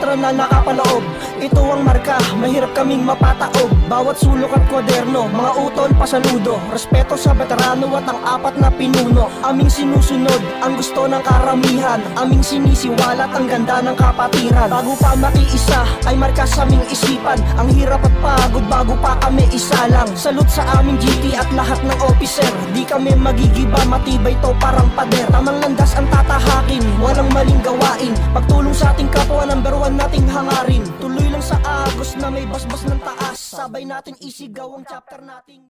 letra na nakapaloob. Ito ang marka, mahirap kaming mapataob. Bawat sulok at kwaderno, mga utol pasaludo. Respeto sa veterano at ang apat na pinuno. Aming sinusunod, ang gusto ng karamihan. Aming sinisiwalat, ang ganda ng kapatiran. Bago pa makiisa, ay marka sa aming isipan. Ang hirap at pagod, bago pa kami isa lang. Salute sa aming GT at lahat ng officer. Di kami magigiba, matibay to parang pader. Tamang landas ang tatahakin, walang maling gawain. Pagtulong sa ating kapwa, number one nating hangarin. Tuloy lang sa agos na may basbas ng taas. Sabay natin isigaw ang chapter nating